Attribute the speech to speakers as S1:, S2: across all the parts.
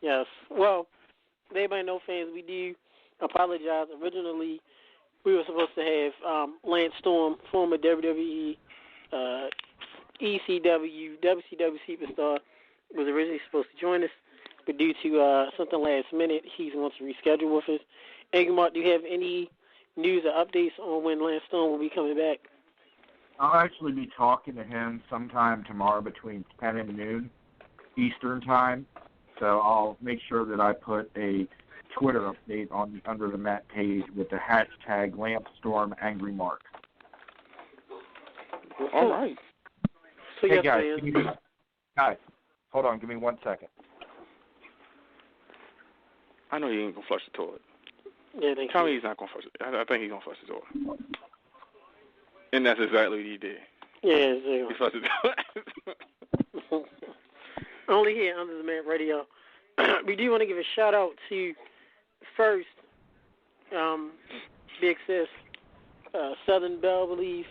S1: Yes. Well, everybody know, fans, we do apologize. Originally, we were supposed to have Lance Storm, former WWE, ECW, WCW superstar, was originally supposed to join us, but due to something last minute, he wants to reschedule with us. Angry Mark, do you have any news or updates on when Lance Storm will be coming back?
S2: I'll actually be talking to him sometime tomorrow between 10 and noon Eastern time. So I'll make sure that I put a Twitter update on under the Matt page with the hashtag LampStormAngryMark.
S1: All right. So
S2: hey, guys, hold on. Give me 1 second.
S3: I know he ain't going to flush the toilet.
S1: Yeah,
S3: Tell me he's not going to flush it. I think he's going to flush the toilet. And that's exactly what he did.
S1: Yeah,
S3: he flushed the toilet.
S1: Only here under the Matt Radio. We do want to give a shout out to first Big Sis, Southern Belle, I believe.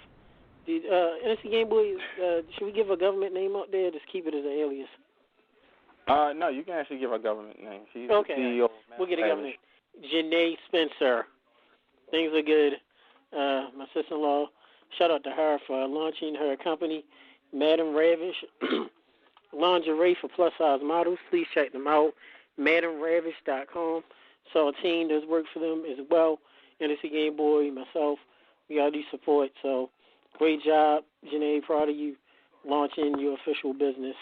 S1: The NSC Gameboy, should we give a government name out there? Just keep it as an alias.
S3: No, you can actually give a government name. She's
S1: okay.
S3: the CEO.
S1: We'll get a government. Janae Spencer. Things are good. My sister-in-law, shout out to her for launching her company, Madam Ravish. Lingerie for plus-size models. Please check them out. MadamRavish.com. So a team does work for them as well. NSC Gameboy, myself, we all do support. So great job, Janae. Proud of you launching your official business.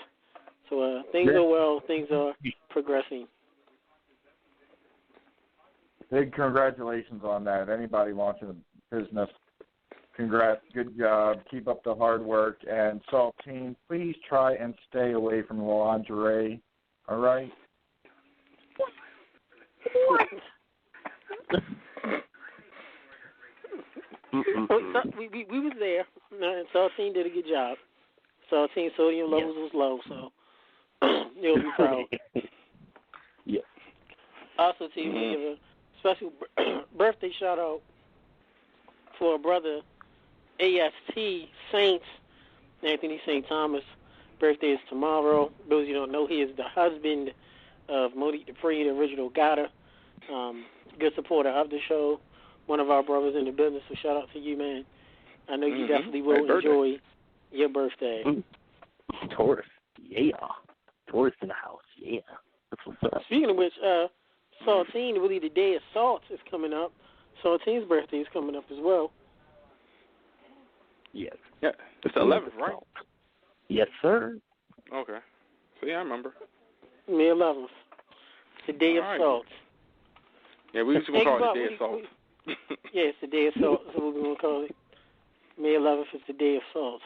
S1: So things are well. Things are progressing.
S2: Big congratulations on that. Anybody launching a business, congrats. Good job. Keep up the hard work. And Salt Team, please try and stay away from the lingerie. All right?
S1: What? we was there. Saltine did a good job. Saltine sodium levels was low, so you'll be proud.
S2: Yeah.
S1: Also, to give a special birthday shout out for a brother, AST Saints, Anthony St. Thomas. Birthday is tomorrow. Those you don't know, he is the husband of Monique Dupree, the original Gotta. Good supporter of the show. One of our brothers in the business, so shout out to you, man. I know you definitely will enjoy your birthday.
S4: Taurus, yeah. Taurus in the house, yeah. That's what's up.
S1: Speaking of which, Saltine, really the Day of Salt is coming up. Saltine's birthday is coming up as well.
S4: Yes.
S3: Yeah, it's the 11th, right?
S4: Yes, sir.
S3: Okay. So, yeah, I remember.
S1: May 11th. It's the Day of Salt.
S3: Yeah, we used to call it the Day of Salt.
S1: Yeah, it's the Day of Salt. That's what we're going to call it. May 11th is the Day of Salt.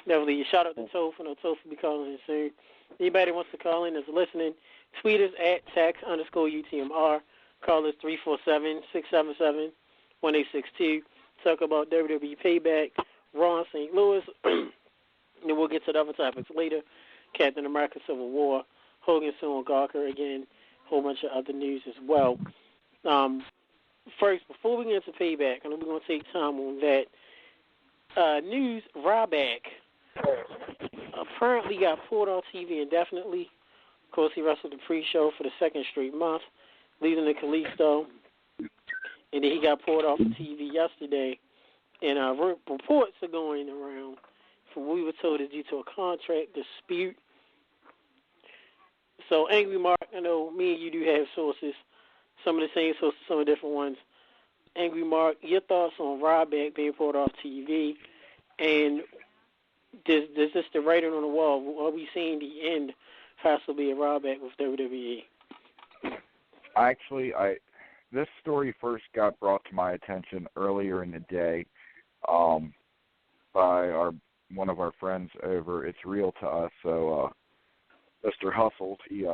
S1: Definitely, shout out to Toph. I know Toph will be calling in soon. Anybody wants to call in that's listening, tweet us at @tax_UTMR. Call us 347-677-1862. Talk about WWE Payback, Raw in St. Louis. And then we'll get to the other topics later. Captain America Civil War, Hogan suing Gawker again, a whole bunch of other news as well. First, before we get into Payback, I know we're going to take time on that. News, Ryback apparently got pulled off TV indefinitely. Of course, he wrestled the pre-show for the second straight month, leading to Kalisto. And then he got pulled off of TV yesterday. And reports are going around, from what we were told, is due to a contract dispute. So, Angry Mark, I know me and you do have sources, some of the same sources, some of the different ones. Angry Mark, your thoughts on Ryback being pulled off TV, and does this the writing on the wall? Are we seeing the end possibly of Ryback with WWE?
S2: Actually, this story first got brought to my attention earlier in the day by one of our friends over It's Real to Us. So Mr. Hustles, he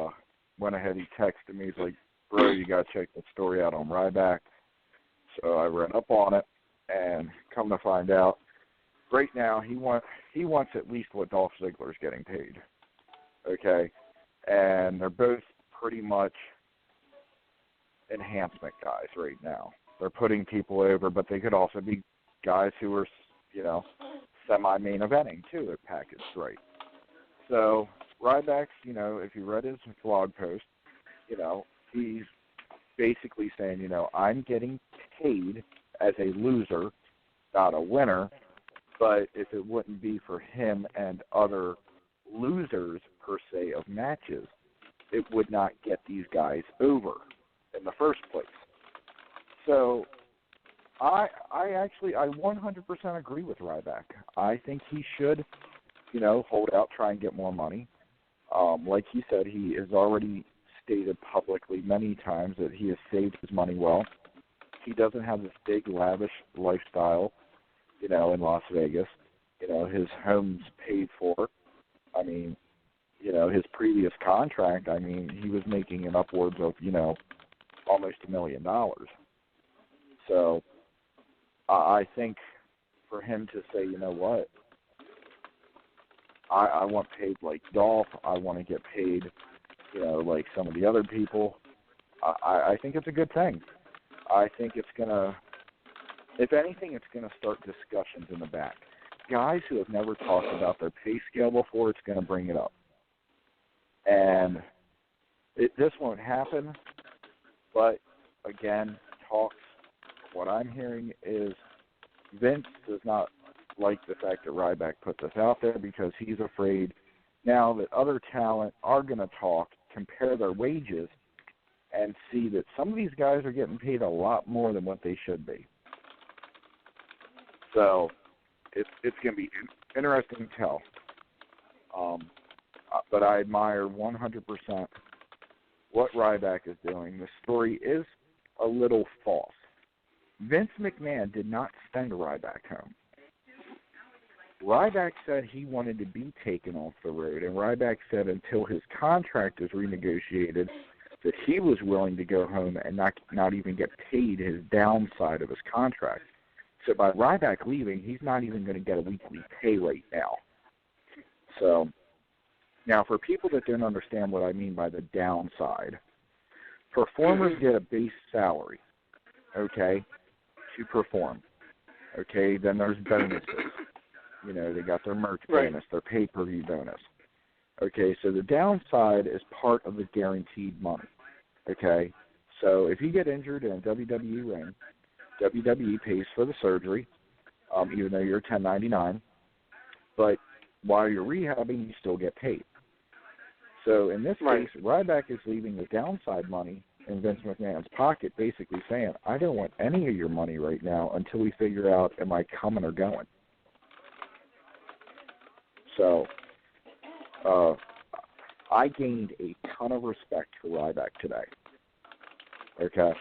S2: went ahead, he texted me, he's like, bro, you got to check that story out on Ryback. So I read up on it, and come to find out, right now he wants at least what Dolph Ziggler's getting paid. Okay? And they're both pretty much enhancement guys right now. They're putting people over, but they could also be guys who are, semi-main eventing too if packaged right. So Ryback's, if you read his blog post, he's basically saying, I'm getting paid as a loser, not a winner, but if it wouldn't be for him and other losers, per se, of matches, it would not get these guys over in the first place. So I 100% agree with Ryback. I think he should, hold out, try and get more money. Like he said, he has already stated publicly many times that he has saved his money well. He doesn't have this big, lavish lifestyle, in Las Vegas. His home's paid for. I mean, his previous contract, he was making an upwards of, almost $1 million. So I think for him to say, you know what, I want paid like Dolph, I want to get paid, like some of the other people, I think it's a good thing. I think it's going to, if anything, it's going to start discussions in the back. Guys who have never talked about their pay scale before, it's going to bring it up. And this won't happen, but again, talks, what I'm hearing is Vince does not like the fact that Ryback put this out there because he's afraid now that other talent are going to talk, compare their wages, and see that some of these guys are getting paid a lot more than what they should be. So it's going to be interesting to tell. But I admire 100% what Ryback is doing. The story is a little false. Vince McMahon did not send Ryback home. Ryback said he wanted to be taken off the road, and Ryback said until his contract is renegotiated that he was willing to go home and not even get paid his downside of his contract. So by Ryback leaving, he's not even going to get a weekly pay right now. So now for people that don't understand what I mean by the downside, performers get a base salary, okay, to perform. Okay, then there's bonuses. They got their merch bonus, their pay-per-view bonus. Okay, so the downside is part of the guaranteed money. Okay, so if you get injured in a WWE ring, WWE pays for the surgery, even though you're 1099, but while you're rehabbing, you still get paid. So in this case, Ryback is leaving the downside money in Vince McMahon's pocket, basically saying, I don't want any of your money right now until we figure out am I coming or going. So I gained a ton of respect for Ryback today. Okay.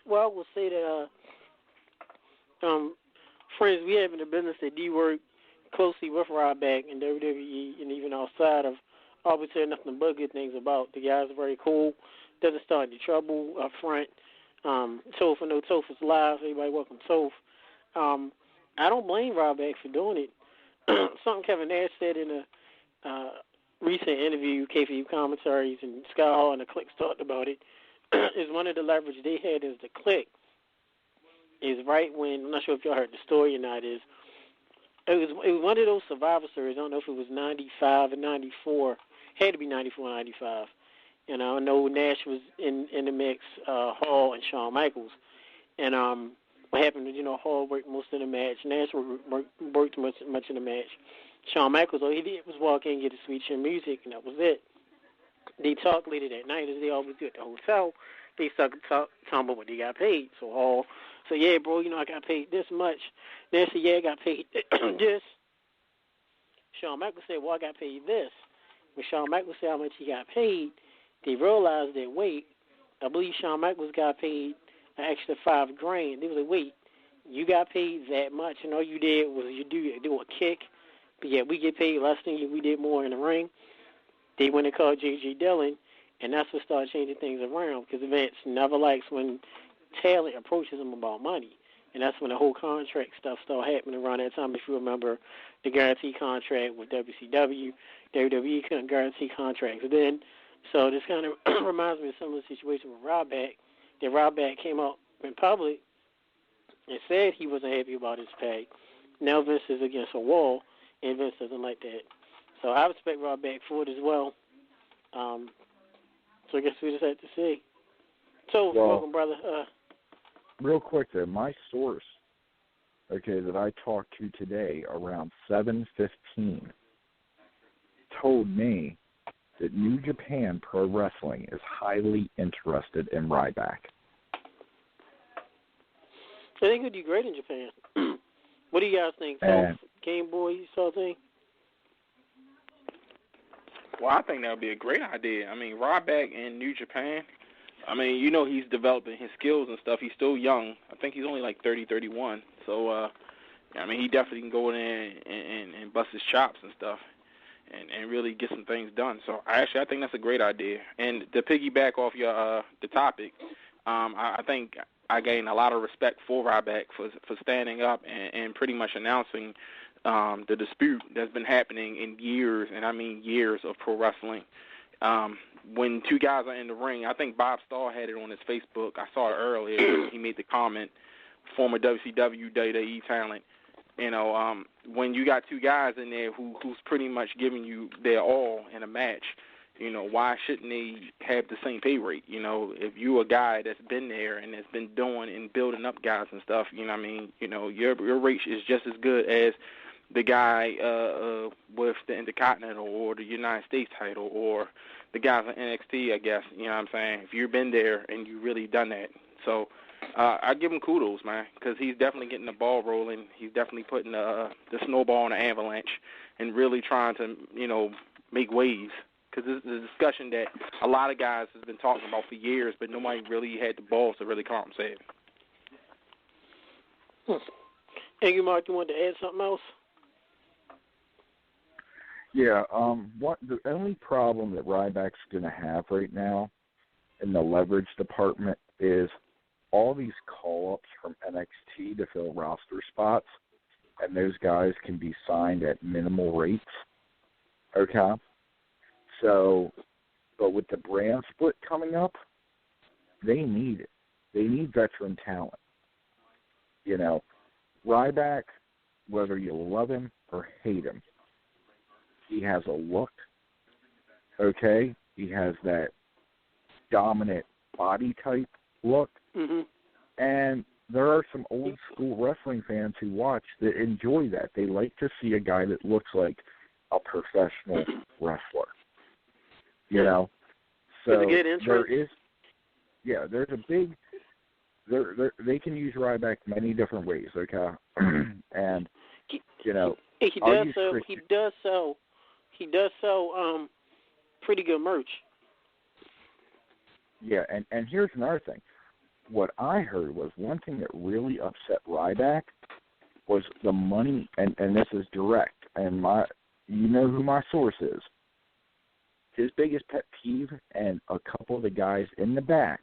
S1: Well, I will say that, friends, we have in the business that do work closely with Ryback and WWE, and even outside of, I would say nothing but good things about. The guy's very cool. Doesn't start any trouble up front. Toph, I know Toph is live. Everybody welcome Toph. I don't blame Ryback for doing it. Something Kevin Nash said in a recent interview, KFU commentaries, and Scott Hall and the Clicks talked about it, is one of the leverage they had is the Click. Is right when, I'm not sure if y'all heard the story or not, it was one of those Survivor Series. I don't know if it was 95 or 94. Had to be 94 or 95. I know Nash was in the mix, Hall and Shawn Michaels. And what happened was, Hall worked most of the match. Nash worked much of the match. Shawn Michaels, all he did was walk in, get a sweet chin music, and that was it. They talked later that night, as they always do at the hotel. They started talking about what they got paid. So Hall said, yeah, bro, I got paid this much. Nash said, yeah, I got paid this. Shawn Michaels said, well, I got paid this. When Shawn Michaels said how much he got paid, they realized that, wait, I believe Shawn Michaels got paid an extra $5,000. They was like, wait, you got paid that much, and all you did was you do a kick, but yeah, we get paid less than you. We did more in the ring. They went and called J.J. Dillon, and that's what started changing things around, because Vince never likes when talent approaches him about money, and that's when the whole contract stuff started happening around that time. If you remember the guarantee contract with WCW, WWE couldn't guarantee contracts then. So this kind of reminds me of some of the situation with Ryback. That Ryback came out in public and said he wasn't happy about his pay. Now Vince is against a wall, and Vince doesn't like that. So I respect Ryback for it as well. So I guess we just have to see. So, welcome, brother.
S2: Real quick, though, my source, that I talked to today around 7:15 told me that New Japan Pro Wrestling is highly interested in Ryback.
S1: I think it would do great in Japan. What do you guys think? Gameboy, you saw a thing?
S3: Well, I think that would be a great idea. I mean, Ryback in New Japan, I mean, you know he's developing his skills and stuff. He's still young. I think he's only like 30, 31. So, I mean, he definitely can go in there and bust his chops and stuff and really get some things done. So, I think that's a great idea. And to piggyback off your the topic, I think I gained a lot of respect for Ryback for standing up and pretty much announcing the dispute that's been happening in years, and I mean years, of pro wrestling. When two guys are in the ring, I think Bob Stahl had it on his Facebook. I saw it earlier. He made the comment, former WCW, WWE talent. You know, when you got two guys in there who's pretty much giving you their all in a match, you know, why shouldn't they have the same pay rate? You know, if you're a guy that's been there and has been doing and building up guys and stuff, you know what I mean? You know, your rate is just as good as the guy with the Intercontinental or the United States title or the guys in NXT, I guess. You know what I'm saying? If you've been there and you really done that. So I give him kudos, man, because he's definitely getting the ball rolling. He's definitely putting the snowball in the avalanche and really trying to, you know, make waves. Because this is a discussion that a lot of guys have been talking about for years, but nobody really had the balls to really come out and say it.
S1: Thank you, Mark. You want to add something else?
S2: Yeah, the only problem that Ryback's going to have right now in the leverage department is all these call-ups from NXT to fill roster spots, and those guys can be signed at minimal rates, okay? So, but with the brand split coming up, they need it. They need veteran talent. You know, Ryback, whether you love him or hate him, he has a look, okay? He has that dominant body type look.
S1: Mm-hmm.
S2: And there are some old school wrestling fans who watch that enjoy that. They like to see a guy that looks like a professional wrestler. You know? So there is, there's a big, they can use Ryback many different ways, okay? And, you know,
S1: he does sell pretty good merch.
S2: Yeah, and here's another thing. What I heard was one thing that really upset Ryback was the money, and this is direct, and you know who my source is. His biggest pet peeve, and a couple of the guys in the back,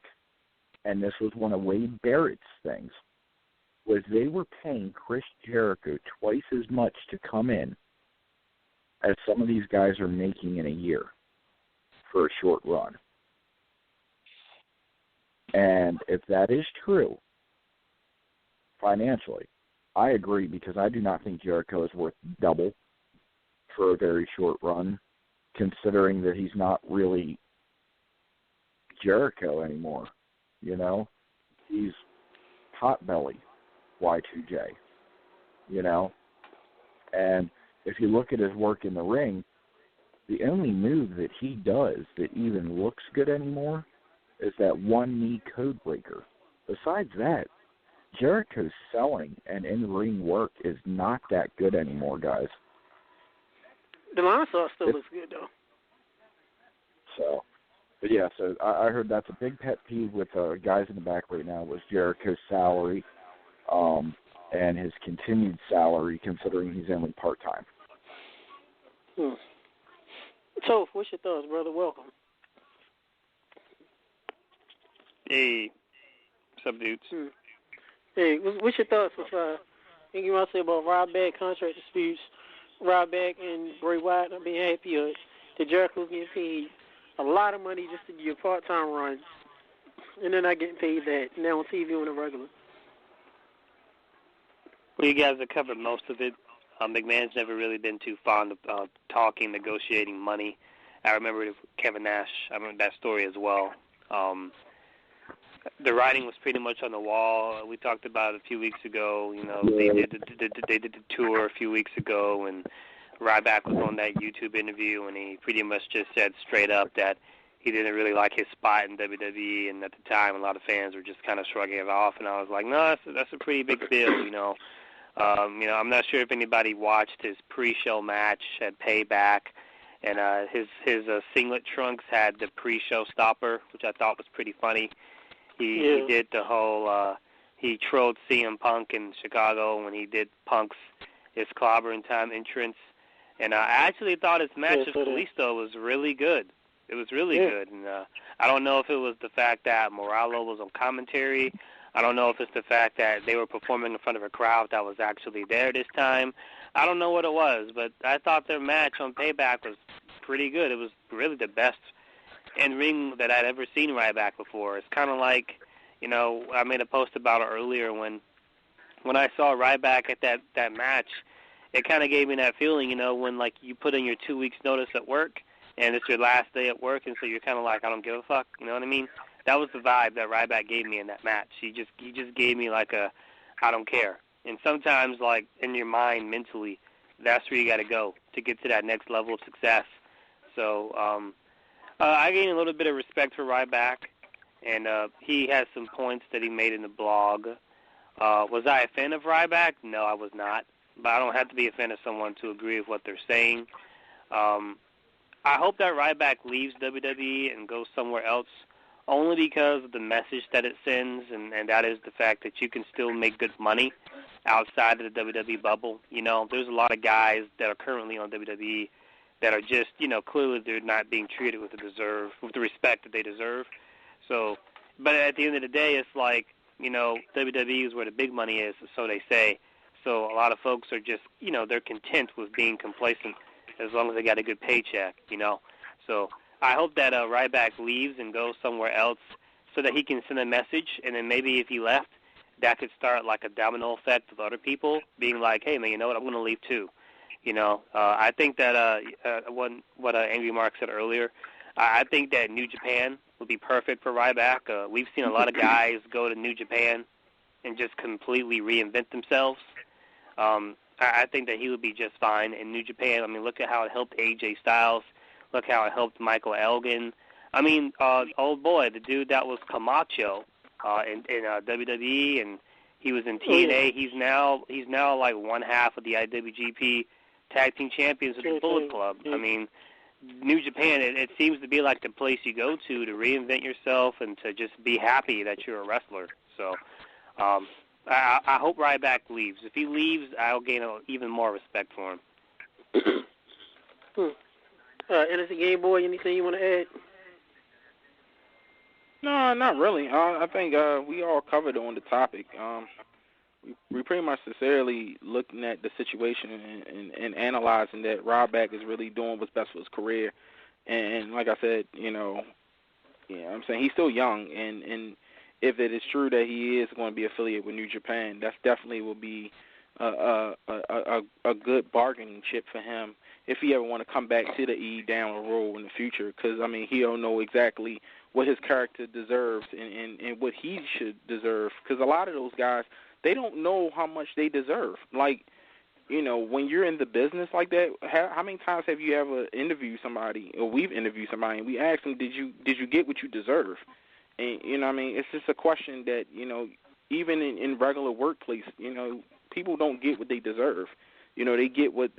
S2: and this was one of Wade Barrett's things, was they were paying Chris Jericho twice as much to come in as some of these guys are making in a year for a short run. And if that is true, financially, I agree, because I do not think Jericho is worth double for a very short run, considering that he's not really Jericho anymore. You know? He's Potbelly Y2J. You know? And if you look at his work in the ring, the only move that he does that even looks good anymore is that one knee code breaker. Besides that, Jericho's selling and in-ring work is not that good anymore, guys.
S1: The line saw still looks good, though.
S2: So, but yeah, so I heard that's a big pet peeve with guys in the back right now was Jericho's salary and his continued salary, considering he's only part-time.
S1: So, what's your thoughts, brother? Welcome.
S5: Hey, what's up, dudes?
S1: Hey, what's your thoughts with anything you want to say about Ryback contract disputes, Ryback and Bray Wyatt not being happy, or the Jericho's getting paid a lot of money just to do a part-time run, and they're not getting paid that now on TV on a regular?
S5: Well, you guys have covered most of it.
S6: McMahon's never really been too fond of talking, negotiating money. I remember Kevin Nash. I remember that story as well. The writing was pretty much on the wall. We talked about it a few weeks ago. You know, they did the tour a few weeks ago, and Ryback was on that YouTube interview, and he pretty much just said straight up that he didn't really like his spot in WWE, and at the time a lot of fans were just kind of shrugging it off, and I was like, no, that's a pretty big deal, you know. I'm not sure if anybody watched his pre-show match at Payback, and his singlet trunks had the pre-show stopper, which I thought was pretty funny. He did the whole he trolled CM Punk in Chicago when he did Punk's his clobbering time entrance, and I actually thought his match with Kalisto was really good. It was really good, and I don't know if it was the fact that Moralo was on commentary. I don't know if it's the fact that they were performing in front of a crowd that was actually there this time. I don't know what it was, but I thought their match on Payback was pretty good. It was really the best in-ring that I'd ever seen Ryback before. It's kind of like, you know, I made a post about it earlier when I saw Ryback at that match. It kind of gave me that feeling, you know, when, like, you put in your 2 weeks' notice at work, and it's your last day at work, and so you're kind of like, I don't give a fuck, you know what I mean? That was the vibe that Ryback gave me in that match. He just gave me, like, a I don't care. And sometimes, like, in your mind, mentally, that's where you got to go to get to that next level of success. So I gained a little bit of respect for Ryback, and he has some points that he made in the blog. Was I a fan of Ryback? No, I was not. But I don't have to be a fan of someone to agree with what they're saying. I hope that Ryback leaves WWE and goes somewhere else, only because of the message that it sends, and that is the fact that you can still make good money outside of the WWE bubble. You know, there's a lot of guys that are currently on WWE that are just, you know, clearly they're not being treated with the respect that they deserve. So, but at the end of the day, it's like, you know, WWE is where the big money is, so they say. So a lot of folks are just, you know, they're content with being complacent as long as they got a good paycheck, you know. So I hope that Ryback leaves and goes somewhere else so that he can send a message, and then maybe if he left, that could start like a domino effect with other people being like, hey, man, you know what, I'm going to leave too. You know, I think that what Angry Mark said earlier, I think that New Japan would be perfect for Ryback. We've seen a lot of guys go to New Japan and just completely reinvent themselves. I think that he would be just fine in New Japan. I mean, look at how it helped AJ Styles. Look how it helped Michael Elgin. I mean, old boy, the dude that was Camacho in WWE, and he was in TNA. He's now like one half of the IWGP Tag Team Champions of the Bullet Club. I mean, New Japan, it seems to be like the place you go to reinvent yourself and to just be happy that you're a wrestler. So I hope Ryback leaves. If he leaves, I'll gain even more respect for him.
S1: Innocent Gameboy, anything you want to add?
S3: No, not really. I think we all covered on the topic. We pretty much sincerely looking at the situation and analyzing that Ryback is really doing what's best for his career. And like I said, you know what I'm saying, he's still young, and if it is true that he is going to be affiliated with New Japan, that's definitely will be a good bargaining chip for him if he ever want to come back to the E down the road in the future. Because I mean, he don't know exactly what his character deserves and what he should deserve. Because a lot of those guys, they don't know how much they deserve. Like, you know, when you're in the business like that, how many times have you ever interviewed somebody, or we've interviewed somebody, and we asked them, did you get what you deserve? And, you know what I mean? It's just a question that, you know, even in regular workplace, you know, people don't get what they deserve. You know, they get what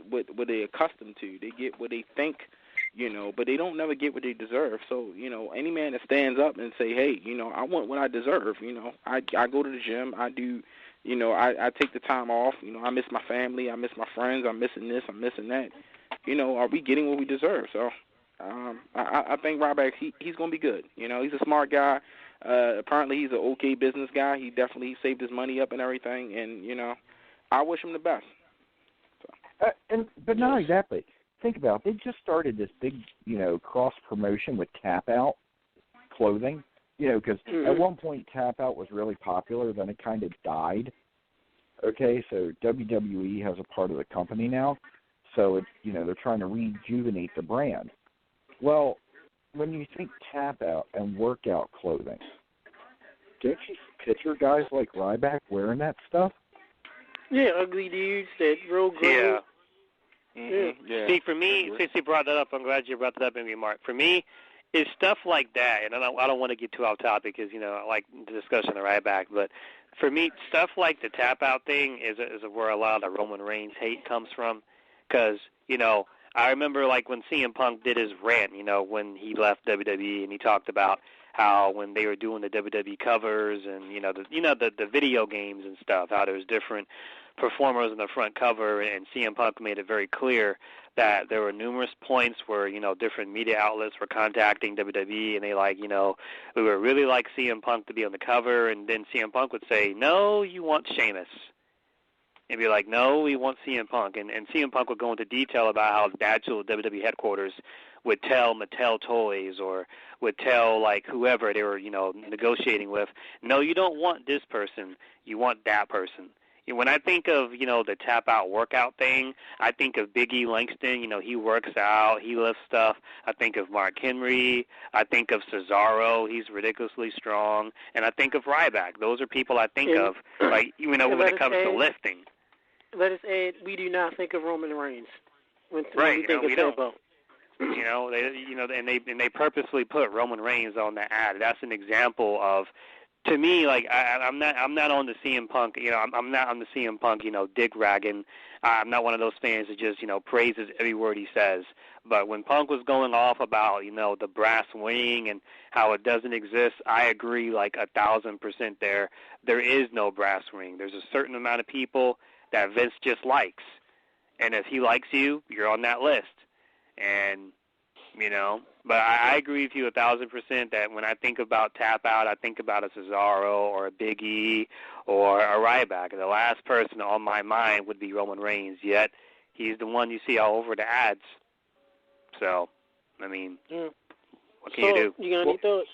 S3: they're accustomed to. They get what they think, you know, but they don't never get what they deserve. So, you know, any man that stands up and say, hey, you know, I want what I deserve, you know, I go to the gym, I do, you know, I take the time off, you know, I miss my family, I miss my friends, I'm missing this, I'm missing that. You know, are we getting what we deserve? So I think Ryback, he's going to be good. You know, he's a smart guy. Apparently he's an okay business guy. He definitely saved his money up and everything, and, you know, I wish him the best. So.
S2: But not exactly. Think about it. They just started this big, you know, cross-promotion with Tap Out clothing, you know, because at one point Tap Out was really popular, then it kind of died. Okay, so WWE has a part of the company now, so it's, they're trying to rejuvenate the brand. Well, when you think tap out and workout clothing, don't you picture guys like Ryback wearing that stuff?
S1: Yeah, ugly dudes that real gross.
S6: Yeah.
S3: Mm-hmm. Yeah.
S6: See, for me, since you brought that up, I'm glad you brought that up, maybe, Mark. For me, it's stuff like that, and I don't want to get too off topic because, I like the discussion of Ryback, but for me, stuff like the tap-out thing is where a lot of the Roman Reigns hate comes from because, I remember like when CM Punk did his rant, when he left WWE and he talked about how when they were doing the WWE covers and, the video games and stuff, how there's different performers on the front cover, and CM Punk made it very clear that there were numerous points where, different media outlets were contacting WWE, and they we would really like CM Punk to be on the cover, and then CM Punk would say, no, you want Sheamus. And be like, no, we want CM Punk. And CM Punk would go into detail about how the actual WWE headquarters would tell Mattel Toys or would tell, whoever they were, negotiating with, no, you don't want this person. You want that person. When I think of, the tap-out workout thing, I think of Big E Langston. He works out. He lifts stuff. I think of Mark Henry. I think of Cesaro. He's ridiculously strong. And I think of Ryback. Those are people I think of, when it comes to lifting.
S1: Let us add, we do not think of Roman Reigns when
S6: right,
S1: we think of tap-out.
S6: And they purposely put Roman Reigns on the ad. That's an example of, to me, I'm not on the CM Punk. I'm not on the CM Punk. Dick ragging. I'm not one of those fans that just praises every word he says. But when Punk was going off about the brass ring and how it doesn't exist, I agree 1,000% there. There is no brass ring. There's a certain amount of people that Vince just likes, and if he likes you, you're on that list. And but I agree with you 1,000% that when I think about tap out, I think about a Cesaro or a Big E or a Ryback. The last person on my mind would be Roman Reigns, yet he's the one you see all over the ads. So, what can you do?
S1: You got any thoughts?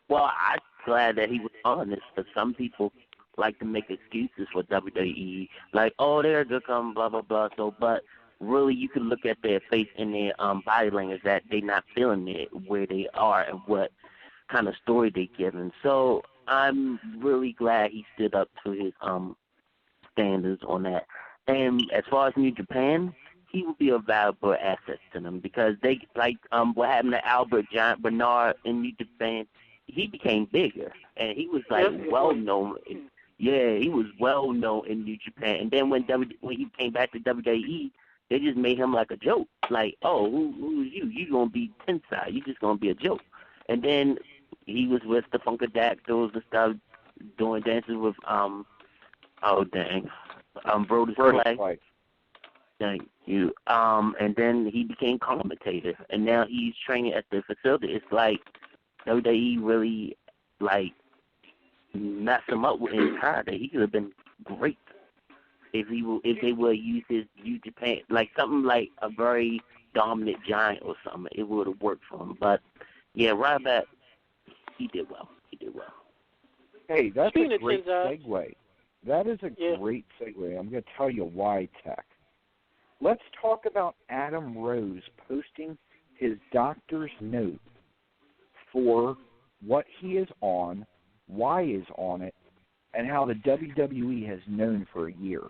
S4: Well, I'm glad that he was honest, because some people like to make excuses for WWE, like, oh, they're a good company, blah, blah, blah. So, but really, you can look at their face and their body language that they're not feeling it, where they are and what kind of story they're giving. So I'm really glad he stood up to his standards on that. And as far as New Japan, he would be a valuable asset to them, because they, what happened to Albert Giant Bernard in New Japan, he became bigger, and he was well known. Yeah, he was well known in New Japan. And then when he came back to WWE, they just made him like a joke. Like, oh, who's you? You gonna be Tensai? You just gonna be a joke. And then he was with the Funkadactyls and stuff, doing dances with Brodus Clay. Thank you. And then he became commentator, and now he's training at the facility. It's like WWE really messed him up with his career. He could have been great if they would use his New Japan, something like a very dominant giant or something. It would have worked for him. But yeah, Ryback, he did well.
S2: Hey, that's
S1: Speaking
S2: a great
S1: Tensai,
S2: segue. That is a great segue. I'm going to tell you why, Tech. Let's talk about Adam Rose posting his doctor's note for what he is on, why he's on it, and how the WWE has known for a year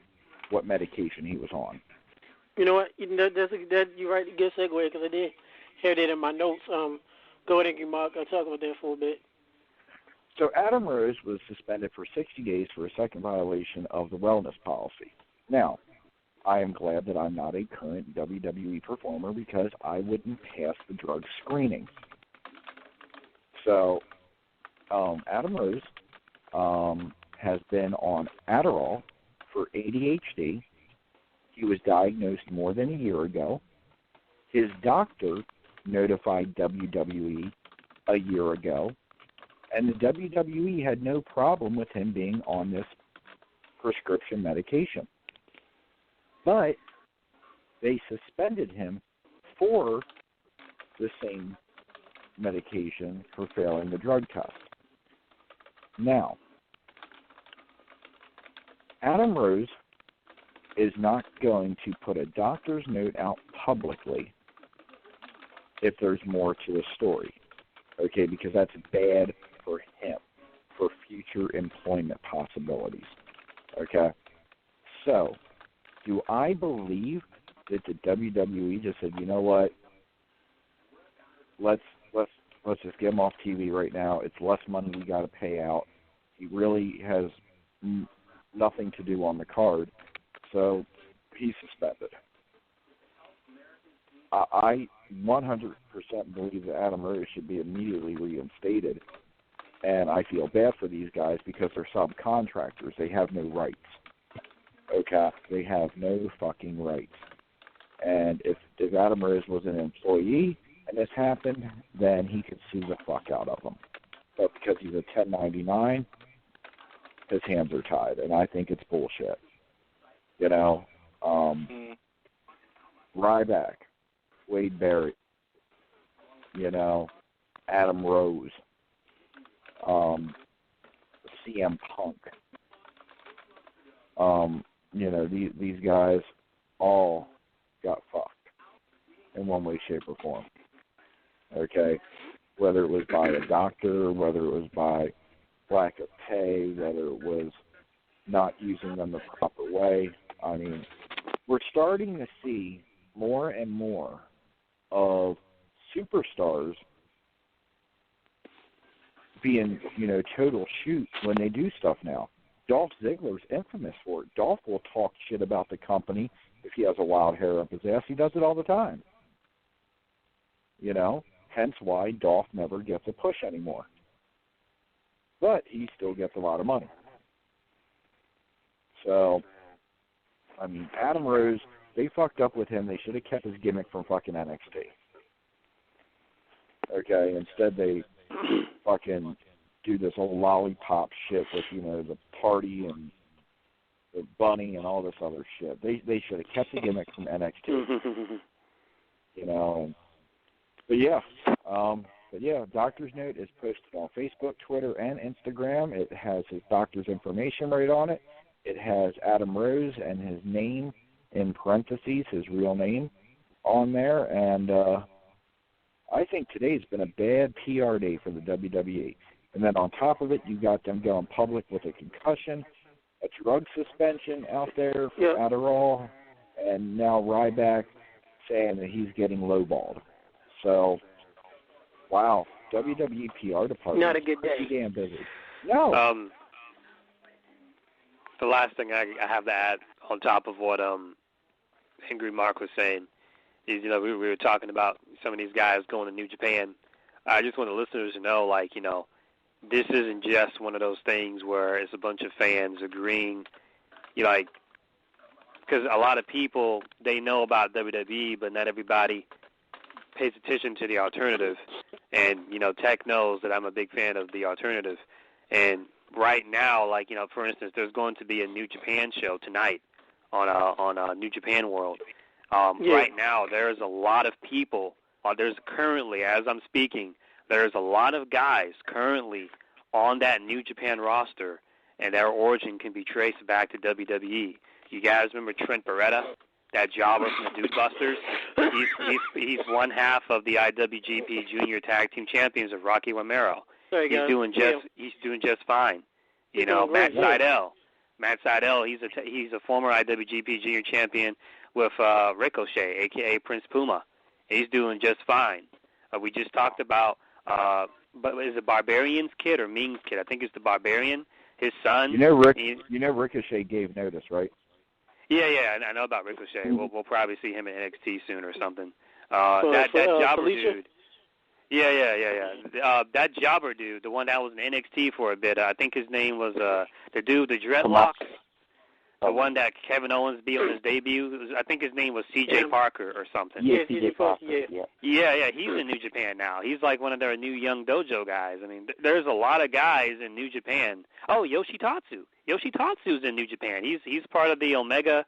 S2: what medication he was on.
S1: You know what? You're right. Good segue, because I did have that in my notes. Go ahead, Mark. I'll talk about that for a bit.
S2: So Adam Rose was suspended for 60 days for a second violation of the wellness policy. Now, I am glad that I'm not a current WWE performer, because I wouldn't pass the drug screening. So Adam Rose has been on Adderall for ADHD. He was diagnosed more than a year ago. His doctor notified WWE a year ago, and the WWE had no problem with him being on this prescription medication. But they suspended him for the same medication for failing the drug test. Now, Adam Rose is not going to put a doctor's note out publicly if there's more to the story, okay, because that's bad for him, for future employment possibilities, okay? So, do I believe that the WWE just said, you know what, let's just get him off TV right now. It's less money we got to pay out. He really has nothing to do on the card, so he's suspended. I 100% believe that Adam Rose should be immediately reinstated, and I feel bad for these guys because they're subcontractors. They have no rights. Okay? They have no fucking rights. And if Adam Rose was an employee and this happened, then he could sue the fuck out of them. But because he's a 1099, his hands are tied, and I think it's bullshit. You know, Ryback, Wade Barrett, you know, Adam Rose, CM Punk. You know, these guys all got fucked in one way, shape, or form. Okay? Whether it was by a doctor, whether it was by lack of pay, whether it was not using them the proper way. I mean, we're starting to see more and more of superstars being, you know, total shoot when they do stuff now. Dolph Ziggler's infamous for it. Dolph will talk shit about the company if he has a wild hair up his ass. He does it all the time. You know, hence why Dolph never gets a push anymore. But he still gets a lot of money. So, I mean, Adam Rose, they fucked up with him. They should have kept his gimmick from fucking NXT. Okay, instead they fucking do this old lollipop shit with, you know, the party and the bunny and all this other shit. They should have kept the gimmick from NXT. You know, but yeah, doctor's note is posted on Facebook, Twitter, and Instagram. It has his doctor's information right on it. It has Adam Rose and his name in parentheses, his real name, on there. And I think today's been a bad PR day for the WWE. And then on top of it, you got them going public with a concussion, a drug suspension out there for Adderall, and now Ryback saying that he's getting lowballed. So, wow, WWE PR department.
S1: Not a good day.
S2: Pretty damn busy. No.
S6: The last thing I have to add on top of what Angry Mark was saying is, you know, we were talking about some of these guys going to New Japan. I just want the listeners to know, like, you know, this isn't just one of those things where it's a bunch of fans agreeing, you know, like, because a lot of people, they know about WWE, but not everybody pays attention to the alternative. And, you know, Tech knows that I'm a big fan of the alternative. And right now, like, you know, for instance, there's going to be a New Japan show tonight on New Japan World. Right now, there's a lot of people, there's currently, as I'm speaking, there's a lot of guys currently on that New Japan roster, and their origin can be traced back to WWE. You guys remember Trent Beretta, that jobber from the Dude Busters? He's one half of the IWGP Junior Tag Team Champions of Rocky Romero. He's doing just fine. You know, Matt Sydal, he's a former IWGP Junior Champion with Ricochet, a.k.a. Prince Puma. He's doing just fine. We just talked about, but is it Barbarian's kid or Ming's kid? I think it's the Barbarian. His son.
S2: You know Ricochet gave notice, right?
S6: Yeah, I know about Ricochet. We'll probably see him in NXT soon or something. That jobber dude. Yeah. That jobber dude, the one that was in NXT for a bit. I think his name was the dude, the dreadlocks. The one that Kevin Owens beat on his debut. I think his name was C.J. Parker or something.
S4: Yeah, C.J. Parker.
S6: Yeah. He's in New Japan now. He's like one of their new young dojo guys. I mean, there's a lot of guys in New Japan. Oh, Yoshitatsu. Yoshitatsu's in New Japan. He's part of the Omega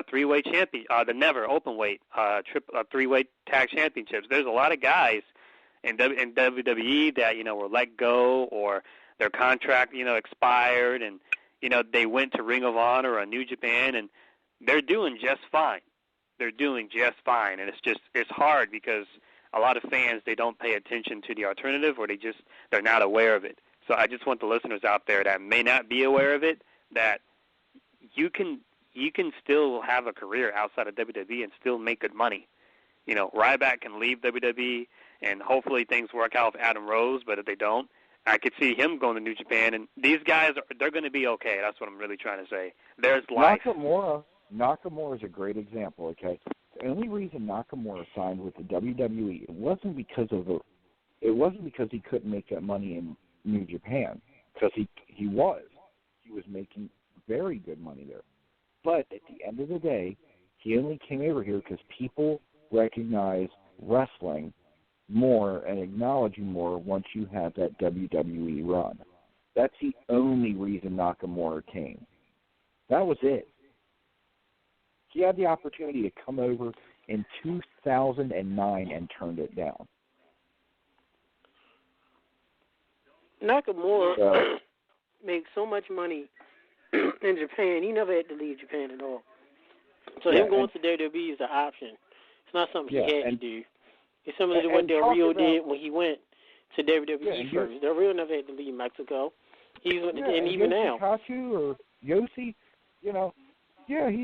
S6: three-way champion, the Never openweight three-way tag championships. There's a lot of guys in WWE that, you know, were let go or their contract, expired, and they went to Ring of Honor or New Japan, and they're doing just fine. They're doing just fine, and it's hard because a lot of fans, they don't pay attention to the alternative, or they're not aware of it. So I just want the listeners out there that may not be aware of it, that you can still have a career outside of WWE and still make good money. Ryback can leave WWE, and hopefully things work out with Adam Rose, but if they don't, I could see him going to New Japan, and these guys, they're going to be okay. That's what I'm really trying to say. There's life.
S2: Nakamura is a great example, okay? The only reason Nakamura signed with the WWE, it wasn't because he couldn't make that money in New Japan, because he was making very good money there. But at the end of the day, he only came over here because people recognize wrestling more and acknowledge you more once you have that WWE run. That's the only reason Nakamura came. That was it. He had the opportunity to come over in 2009 and turned it down.
S1: Nakamura makes so much money in Japan. He never had to leave Japan at all. So him going to WWE is an option. It's not something he had to do. It's similar to what Del Rio did when he went to WWE first. Del Rio never had to leave Mexico. And even now.
S2: Pikachu or Yossi,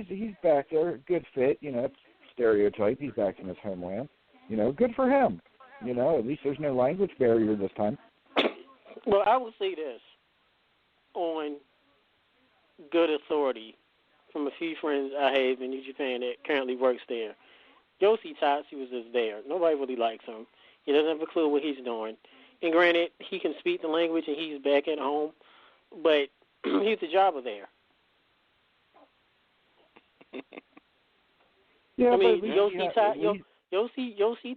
S2: he's back there, good fit, stereotype. He's back in his homeland. Good for him. At least there's no language barrier this time.
S1: Well, I will say this on good authority from a few friends I have in New Japan that currently works there. Yossi Tatsu was just there. Nobody really likes him. He doesn't have a clue what he's doing. And granted, he can speak the language and he's back at home, but he's a jobber there.
S2: Yeah,
S1: I mean, Yossi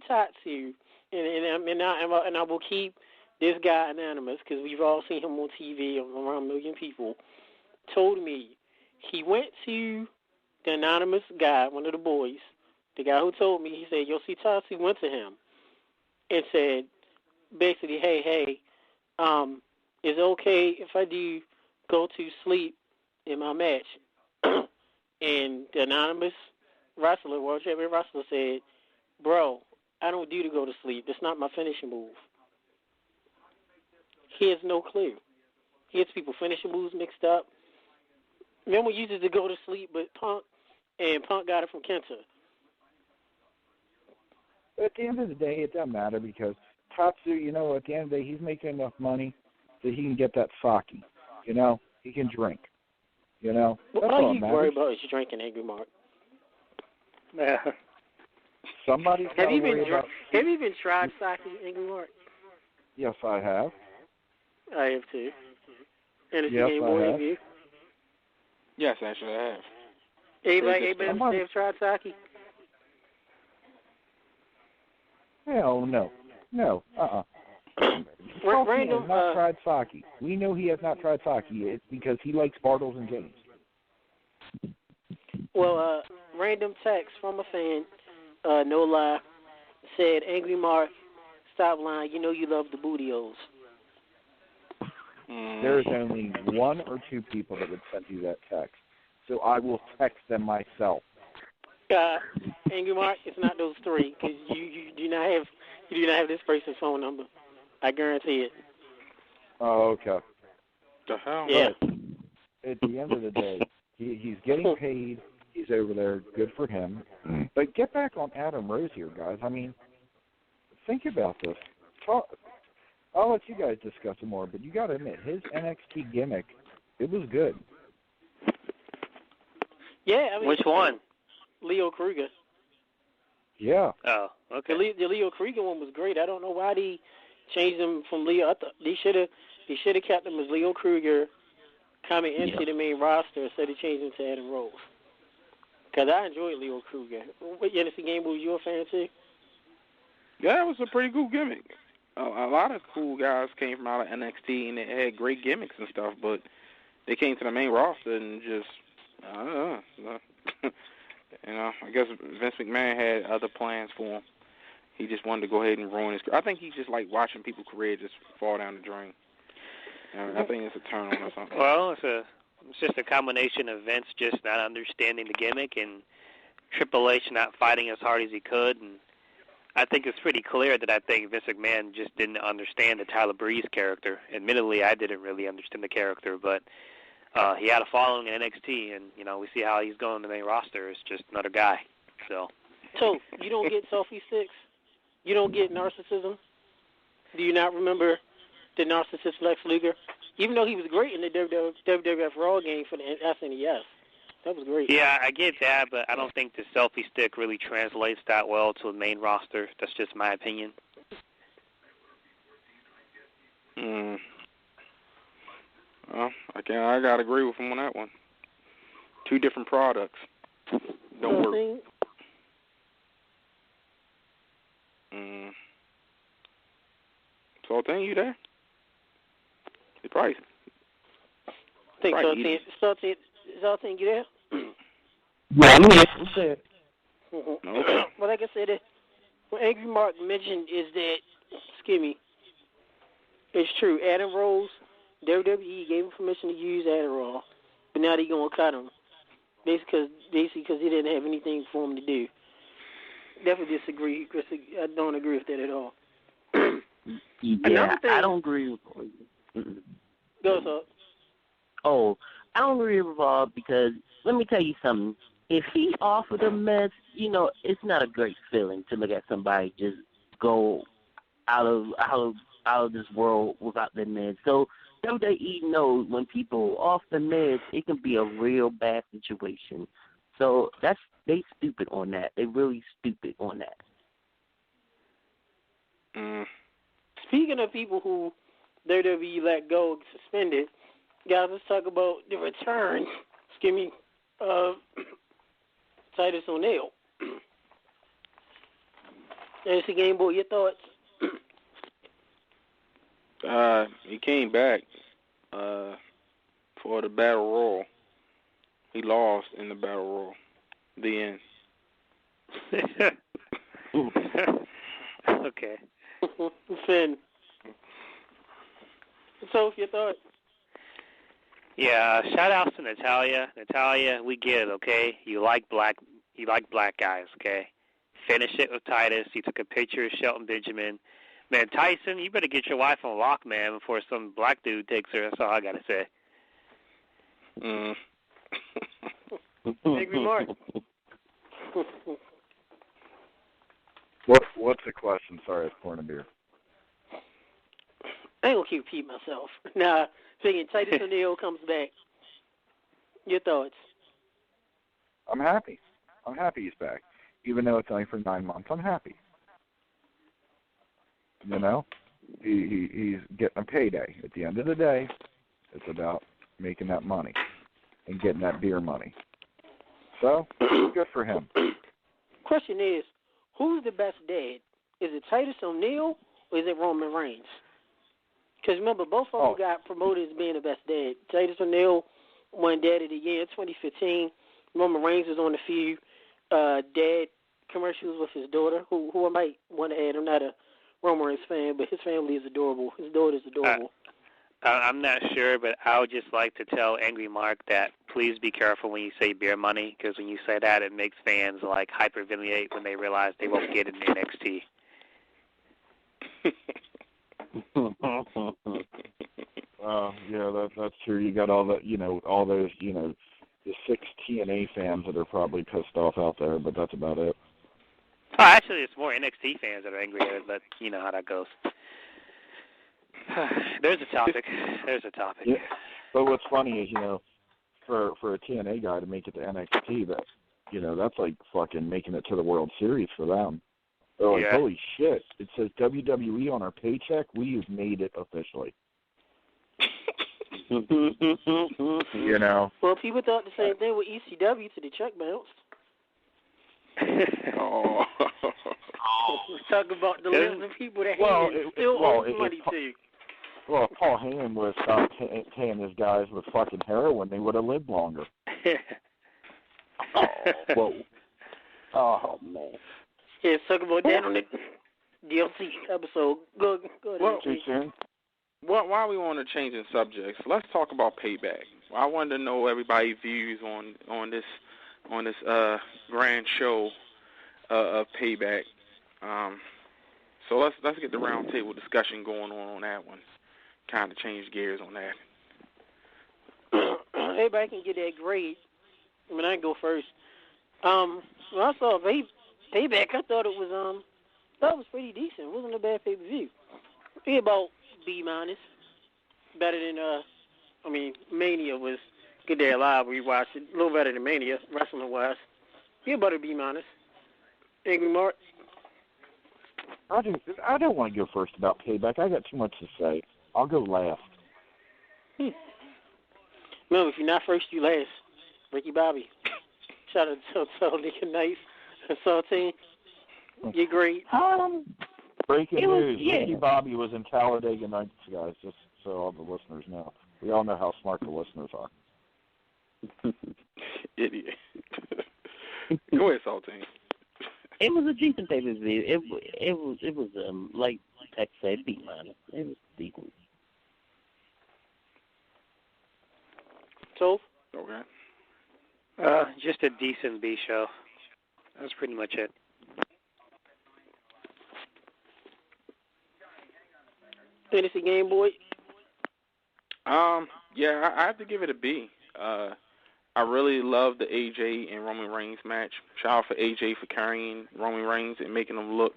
S1: Tatsu, and I will keep this guy anonymous because we've all seen him on TV around a million people, told me he went to the anonymous guy, one of the boys, the guy who told me, he said, Yossi Tatsu went to him and said, basically, hey, is it okay if I do go to sleep in my match? And the anonymous wrestler, world champion wrestler, said, bro, I don't do to go to sleep. That's not my finishing move. He has no clue. He has people finishing moves mixed up. Remember, we used to go to sleep, but Punk got it from Kenta.
S2: At the end of the day, it doesn't matter because Tatsu, at the end of the day, he's making enough money that he can get that sake. He can drink. That's all
S1: you worry about is you drinking, Angry Mark.
S2: Somebody's got to worry about...
S1: Have you even tried sake, Angry Mark?
S2: Yes, I have.
S1: I have too. And it's
S2: yes,
S1: Gameboy, have you?
S3: Yes, actually, I have.
S1: Anybody have tried sake?
S2: Hell no. No,
S1: Random,
S2: has not tried sake. We know he has not tried sake. It's because he likes Bartles and James.
S1: Well, random text from a fan, no lie, said, Angry Mark, stop lying. You know you love the booty-os.
S2: There's only one or two people that would send you that text. So I will text them myself.
S1: Angry Mark, it's not those three because you do not have this person's phone number. I guarantee it.
S2: Oh, okay.
S3: The hell?
S1: Yeah.
S2: But at the end of the day, he's getting paid. He's over there. Good for him. But get back on Adam Rose here, guys. I mean, think about this. I'll let you guys discuss it more, but you got to admit, his NXT gimmick, it was good.
S1: Yeah. I mean,
S6: which one?
S1: Leo Kruger.
S2: Yeah.
S6: Oh, okay.
S1: The Leo Kruger one was great. I don't know why they changed him from Leo. I thought they should have kept him as Leo Kruger coming into the main roster instead of changing to Adam Rose. Because I enjoyed Leo Kruger. What, NXT Gameboy, you a fan too?
S3: Yeah, it was a pretty cool gimmick. A lot of cool guys came from out of NXT and they had great gimmicks and stuff, but they came to the main roster and just, I don't know. I guess Vince McMahon had other plans for him. He just wanted to go ahead and ruin his career. I think he just liked watching people's career just fall down the drain. I think it's a turn on or something.
S6: Well, it's just a combination of Vince just not understanding the gimmick and Triple H not fighting as hard as he could. And I think it's pretty clear that I think Vince McMahon just didn't understand the Tyler Breeze character. Admittedly, I didn't really understand the character, but he had a following in NXT, and we see how he's going on the main roster. It's just another guy. So
S1: you don't get selfie sticks? You don't get narcissism? Do you not remember the narcissist Lex Luger? Even though he was great in the WWF Raw game for the SNES. That was great.
S6: Yeah, I get that, but I don't think the selfie stick really translates that well to a main roster. That's just my opinion.
S3: Well, I gotta agree with him on that one. Two different products. Don't work. Sultan, you there? He probably.
S1: Think Sultan, you there?
S4: Yeah, I'm here. I'm there.
S3: Okay.
S1: Well, like I said, what Angry Mark mentioned is that, it's true. Adam Rose, WWE gave him permission to use Adderall, but now they're going to cut him. Basically because he didn't have anything for him to do. Definitely disagree. I don't agree with that at all.
S4: Yeah, I don't agree with
S1: Go, sir.
S4: Oh, I don't agree with Bob because let me tell you something. If he offered a mess, it's not a great feeling to look at somebody just go out of this world without their meds. So WWE knows when people off the meds, it can be a real bad situation. So they stupid on that. They really stupid on that.
S1: Speaking of people who WWE let go, suspended, guys, let's talk about the return, of Titus O'Neil. There's the Gameboy. Your thoughts?
S3: He came back for the Battle Royal. He lost in the Battle Royal. The end.
S6: Okay.
S1: Finn. So, your thoughts?
S6: Yeah, shout out to Natalia. Natalia, we get it, okay? You like black guys, okay? Finish it with Titus. You took a picture of Shelton Benjamin. Man, Tyson, you better get your wife on lock, man, before some black dude takes her. That's all I gotta say.
S1: Angry Mark.
S2: What's the question? Sorry, I was pouring a beer.
S1: I ain't gonna keep repeating myself. Nah, thinking Titus O'Neil comes back. Your thoughts?
S2: I'm happy. I'm happy he's back. Even though it's only for 9 months, I'm happy. He's getting a payday. At the end of the day, it's about making that money and getting that beer money. So, good for him.
S1: Question is, who's the best dad? Is it Titus O'Neil or is it Roman Reigns? Because remember, both of them got promoted as being the best dad. Titus O'Neil won Dad of the Year in 2015. Roman Reigns was on a few dad commercials with his daughter, who I might want to add. I'm not a Roman Reigns fan, but his family is adorable. His daughter is adorable.
S6: I'm not sure, but I would just like to tell Angry Mark that please be careful when you say beer money, because when you say that, it makes fans hyperventilate when they realize they won't get it in NXT.
S2: Yeah, that's true. You got all that, all those, the 6 TNA fans that are probably pissed off out there, but that's about it.
S6: Oh, actually, it's more NXT fans that are angry at it, but you know how that goes. There's a topic.
S2: Yeah. But what's funny is, for a TNA guy to make it to NXT, that's like fucking making it to the World Series for them. They're like, holy shit, it says WWE on our paycheck. We've made it officially.
S1: Well, people thought the same thing with ECW to the check bounce. Let's talk about the list of people that still owe money to.
S2: Well, if Paul Heyman would have stopped paying his guys with fucking heroin, they would have lived longer. Oh, man.
S1: Yeah, let's talk about that on the DLC episode. Go ahead.
S2: Well, too soon?
S3: while we on the changing subjects, let's talk about Payback. I wanted to know everybody's views on this grand show of Payback. So let's get the round table discussion going on that one. Kind of change gears on that.
S1: Everybody can get that grade. I mean, I can go first. When I saw Payback, I thought it was pretty decent. It wasn't a bad pay-per-view. Be about B-. Better than Mania was Good Day Alive. We watched it a little better than Mania, wrestling-wise. Be about a B-. Angry Mark?
S2: I don't want to go first about Payback. I got too much to say. I'll go last.
S1: No, if you're not first, you last. Ricky Bobby. Shout out to Talladega Nights and Saltine. You're great.
S2: Breaking news. Yeah. Ricky Bobby was in Talladega Nights, guys, just so all the listeners know. We all know how smart the listeners are.
S3: Idiot. Go ahead, Saltine.
S4: It was a decent pay-per-view. It was like Tech said, B-. It was decent.
S1: So?
S3: Okay.
S6: Just a decent B show. That's pretty much it.
S1: Fantasy Gameboy?
S3: Yeah, I have to give it a B. I really love the AJ and Roman Reigns match. Shout out for AJ for carrying Roman Reigns and making him look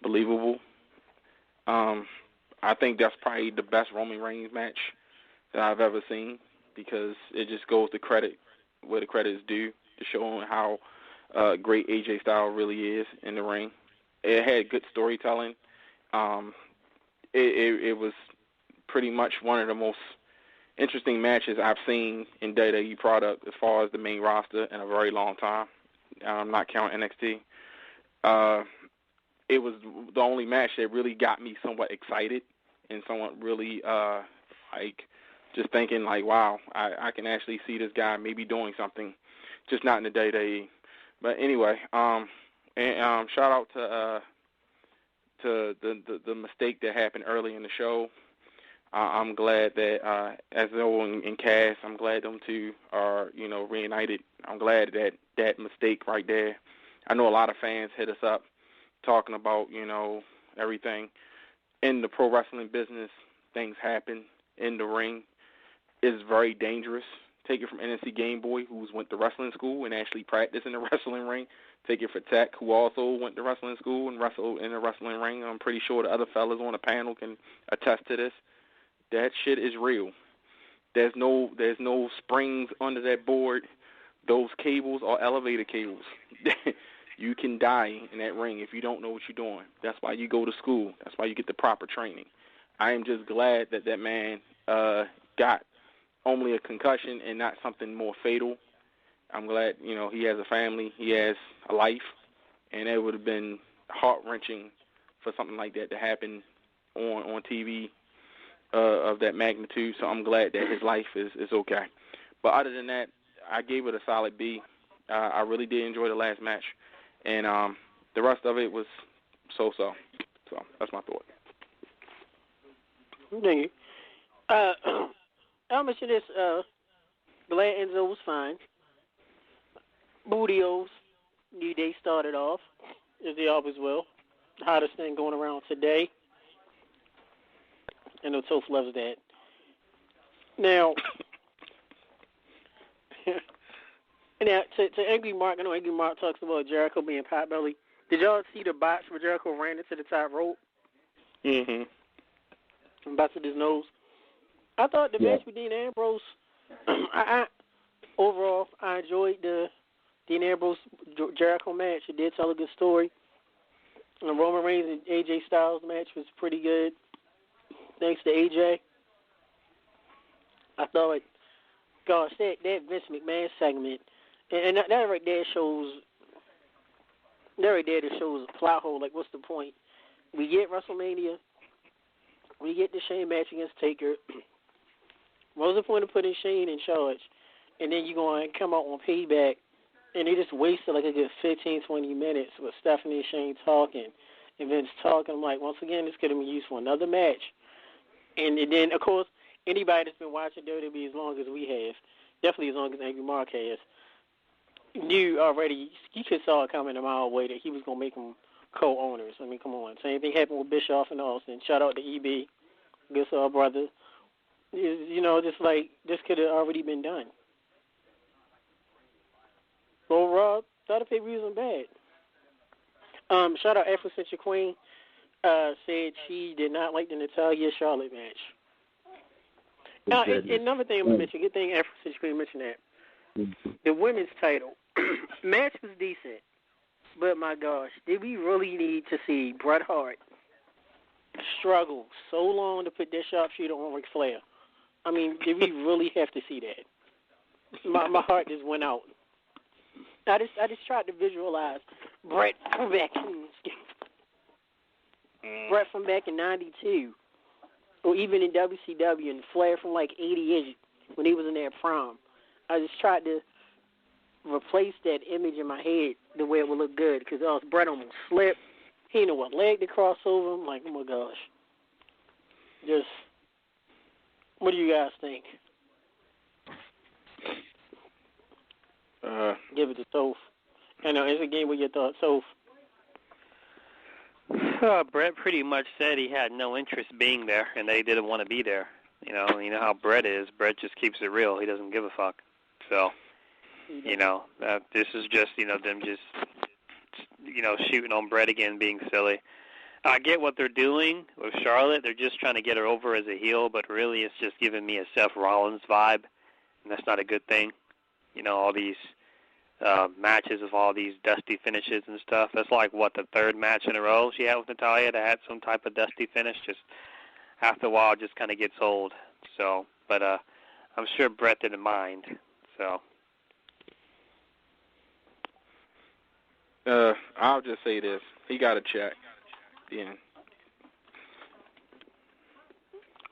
S3: believable. I think that's probably the best Roman Reigns match that I've ever seen because it just goes to credit where the credit is due to showing how great AJ Styles really is in the ring. It had good storytelling. It was pretty much one of the most interesting matches I've seen in WWE product as far as the main roster in a very long time. I'm not counting NXT. It was the only match that really got me somewhat excited and somewhat really just thinking like, wow, I can actually see this guy maybe doing something, just not in the WWE. But anyway, shout out to the mistake that happened early in the show. I'm glad that as Zoe and Cass, I'm glad them two are reunited. I'm glad that mistake right there. I know a lot of fans hit us up talking about everything in the pro wrestling business. Things happen in the ring. It's very dangerous. Take it from NSC Gameboy, who's went to wrestling school and actually practiced in the wrestling ring. Take it for Tech, who also went to wrestling school and wrestled in the wrestling ring. I'm pretty sure the other fellas on the panel can attest to this. That shit is real. There's no springs under that board. Those cables are elevator cables. You can die in that ring if you don't know what you're doing. That's why you go to school. That's why you get the proper training. I am just glad that man got only a concussion and not something more fatal. I'm glad, he has a family, he has a life, and it would have been heart-wrenching for something like that to happen on TV of that magnitude. So I'm glad that his life is okay. But other than that, I gave it a solid B. I really did enjoy the last match, and the rest of it was so-so. So that's my thought.
S1: Thank you. I'll mention this. Glad Enzo was fine. Bootios, New Day started off, as they always will. The hottest thing going around today. I know Toph loves that. Now, to Angry Mark, I know Angry Mark talks about Jericho being potbelly. Did y'all see the box where Jericho ran into the top rope? And busted his nose. I thought the match with Dean Ambrose, overall, I enjoyed the Dean Ambrose-Jericho match. It did tell a good story. And the Roman Reigns and AJ Styles match was pretty good. Thanks to AJ. I thought, gosh, that Vince McMahon segment, and that right there shows, a plot hole. Like, what's the point? We get WrestleMania. We get the Shane match against Taker. What was the point of putting Shane in charge? And then you're going to come out on Payback, and they just wasted like a good 15, 20 minutes with Stephanie and Shane talking and Vince talking. I'm like, once again, this could have been used for another match. And then, of course, anybody that's been watching WWE as long as we have, definitely as long as Angry Mark has, knew already, he could saw it coming a mile away that he was going to make them co-owners. I mean, come on. Same thing happened with Bischoff and Austin. Shout out to EB, good soul brother. You know, just like this could have already been done. Well, Rob, thought the pay-per-view wasn't bad. Shout out Afro Century Queen. Said she did not like the Natalya Charlotte match. Another thing I'm going to mention, good thing Afro Century Queen mentioned that. The women's title match was decent, but my gosh, did we really need to see Bret Hart struggle so long to put that sharpshooter on Ric Flair? I mean, did we really have to see that? My heart just went out. I just tried to visualize Bret from back in '92, or even in WCW, and Flair from like '88 when he was in their prime. I just tried to replace that image in my head the way it would look good, because else Bret almost slipped. He didn't know what leg to cross over. I'm like, oh my gosh. Just, what do you guys think? Give it to Toph. I know, it's a game with your thoughts. Toph.
S6: Bret pretty much said he had no interest being there, and they didn't want to be there. You know how Bret is. Bret just keeps it real. He doesn't give a fuck. So, this is just, them just, shooting on Bret again, being silly. I get what they're doing with Charlotte. They're just trying to get her over as a heel, but really it's just giving me a Seth Rollins vibe, and that's not a good thing. All these matches of all these dusty finishes and stuff. That's like, the third match in a row she had with Natalya that had some type of dusty finish. Just after a while, it just kind of gets old. So, but I'm sure Bret didn't mind. So.
S3: I'll just say this. He got a check. Yeah.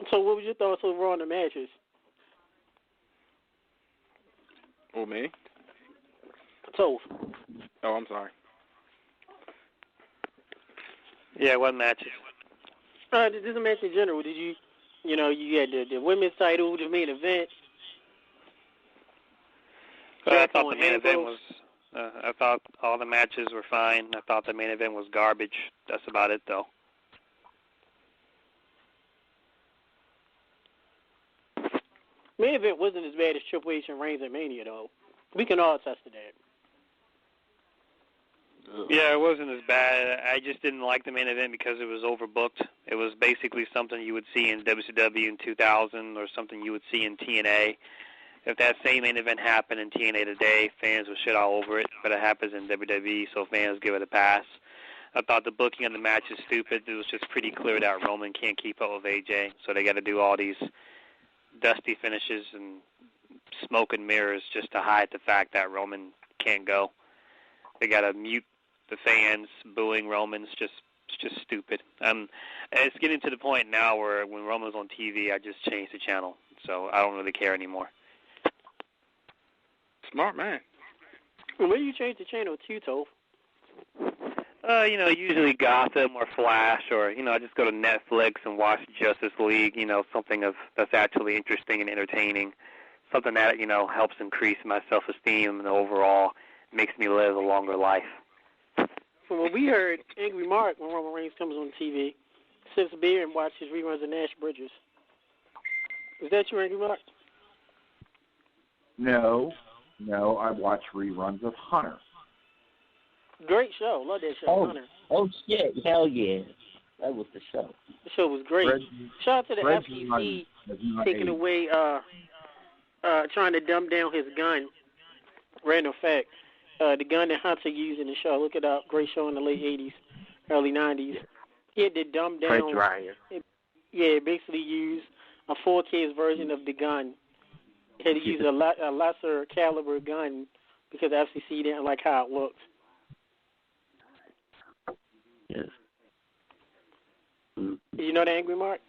S1: So what was your thoughts overall on the matches?
S3: Oh, me?
S1: So.
S3: Oh, I'm sorry.
S6: Yeah, what matches?
S1: This is a match in general. Did you, you had the women's title, the main event.
S6: I thought the main event was. I thought all the matches were fine. I thought the main event was garbage. That's about it, though.
S1: Main event wasn't as bad as Triple H and Reigns at Mania, though. We can all attest to that.
S6: Yeah, it wasn't as bad. I just didn't like the main event because it was overbooked. It was basically something you would see in WCW in 2000 or something you would see in TNA. If that same main event happened in TNA today, fans would shit all over it, but it happens in WWE, so fans give it a pass. I thought the booking of the match is stupid. It was just pretty clear that Roman can't keep up with AJ, so they got to do all these dusty finishes and smoke and mirrors just to hide the fact that Roman can't go. They got to mute the fans booing Roman. It's just stupid. It's getting to the point now where when Roman's on TV, I just change the channel, so I don't really care anymore.
S3: Smart man.
S1: Well, where do you change the channel to, Toph?
S6: Usually Gotham or Flash, or I just go to Netflix and watch Justice League. Something that's actually interesting and entertaining, something that helps increase my self-esteem and overall makes me live a longer life.
S1: From what we heard, Angry Mark, when Roman Reigns comes on TV, sips beer and watches reruns of Nash Bridges. Is that you, Angry Mark?
S2: No, I watch reruns of Hunter.
S1: Great show. Love that show, Hunter.
S4: Oh, shit. Hell yeah. That was the show.
S1: The show was great. Shout out to the FCC taking away, trying to dumb down his gun. Random fact. The gun that Hunter used in the show. Look it up. Great show in the late 80s, early 90s. He had to dumb down.
S4: Fred Dryer.
S1: Basically used a 4K's version of the gun. He had to use a lesser caliber gun because the FCC didn't like how it looked.
S4: Yes.
S1: Did you know the Angry Mark?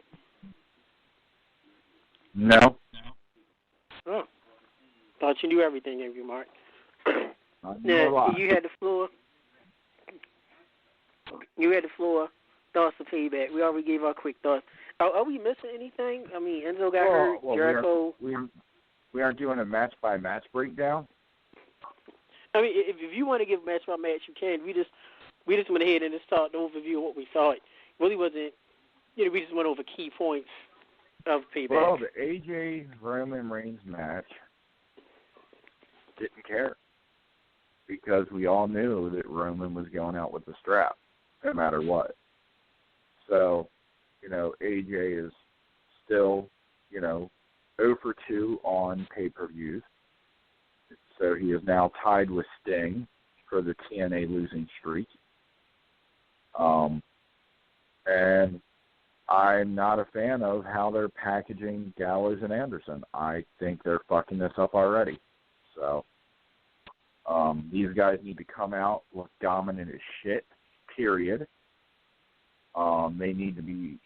S2: No.
S1: Oh. Thought you knew everything, Angry Mark.
S2: I know a lot.
S1: You had the floor. thoughts of Payback. We already gave our quick thoughts. Are we missing anything? I mean, Enzo got hurt. Jericho.
S2: We aren't doing a match-by-match breakdown.
S1: I mean, if you want to give match by match, you can. We just went ahead and just talked the overview of what we thought. Really wasn't. We just went over key points of Payback.
S2: Well, the AJ Roman Reigns match didn't care because we all knew that Roman was going out with the strap, no matter what. So, AJ is still, 0 for 2 on pay-per-views. So he is now tied with Sting for the TNA losing streak. And I'm not a fan of how they're packaging Gallows and Anderson. I think they're fucking this up already. So these guys need to come out, look dominant as shit, period. They need to be,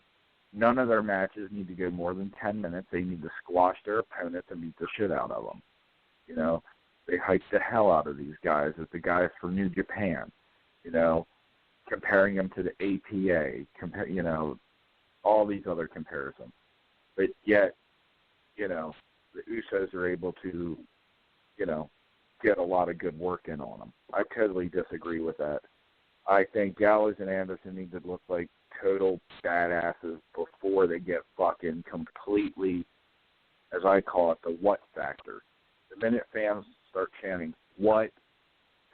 S2: none of their matches need to go more than 10 minutes. They need to squash their opponents and beat the shit out of them. They hype the hell out of these guys as the guys from New Japan, comparing them to the APA, all these other comparisons. But yet, the Usos are able to, get a lot of good work in on them. I totally disagree with that. I think Gallows and Anderson need to look like total badasses before they get fucking completely, as I call it, the what factor. The minute fans start chanting what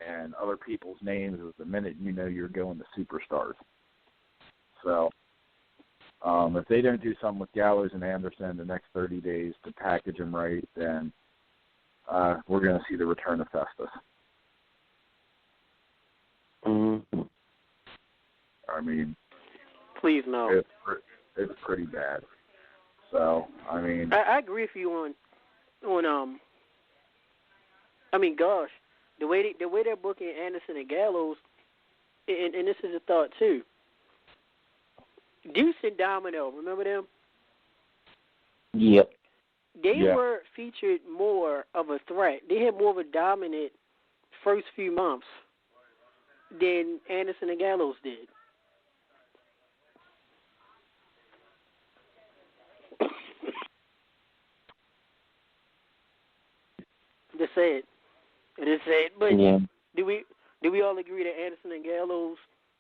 S2: and other people's names is the minute you're going to superstars. So if they don't do something with Gallows and Anderson the next 30 days to package them right, then we're going to see the return of Festus.
S4: Mm-hmm.
S2: I mean,
S1: please no.
S2: It's pretty bad. So I mean,
S1: I agree with you on I mean, gosh, the way they're booking Anderson and Gallows, and this is a thought too. Deuce and Domino, remember them?
S4: Yep.
S1: They were featured more of a threat. They had more of a dominant first few months than Anderson and Gallows did. Just say it. Just say it. But do we all agree that Anderson and Gallows